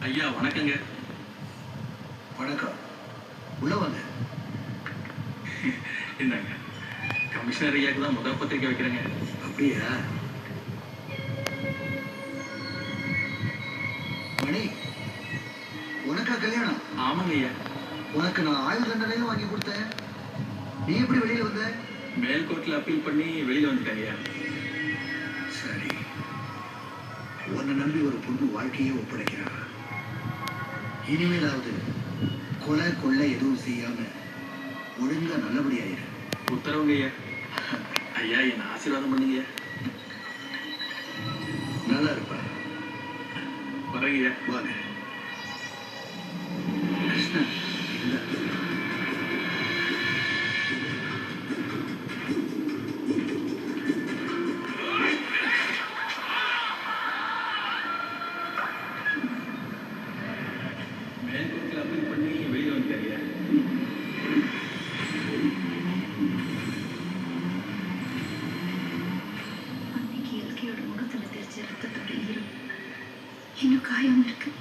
ஐயா வணக்கங்க. வணக்கம். உள்ள வாங்க. என்னங்க கமிஷனர் ஐயாக்கு தான் முதல் பத்திரிக்கை வைக்கிறேங்க. அப்படியா? மணி, உனக்கா கல்யாணம்? ஆமாங்க ஐயா. உனக்கு நான் ஆயுள் தண்டனையும் வாங்கி கொடுத்தேன். நீ எப்படி வெளியில வந்த? மேல்கோர்ட்ல அப்பீல் பண்ணி வெளியில வந்துட்டேங்க ஐயா. சரி, உன்னை நம்பி ஒரு பொண்ணு வாழ்க்கையே ஒப்படைக்கிறான். இனிமேலாவது கொலை கொள்ளை எதுவும் செய்யாம ஒழுங்கா நல்லபடியாயிரு. உத்தரவுங்க ஐயா. ஐயா என்ன ஆசீர்வாதம் பண்ணுங்க. நல்லா இருப்பா. வரங்க ஐயா. வாங்க. கிருஷ்ணன், இந்தா. மேல்கோர்ட்ல அப்பீல் பண்ணி வெளியில வந்துட்டேன் ஐயா. அன்னைக்கு எல்கையோட முகத்துல தெரிச்ச ரத்தத்தோட ஈரம் இன்னும் காயம் இருக்கு.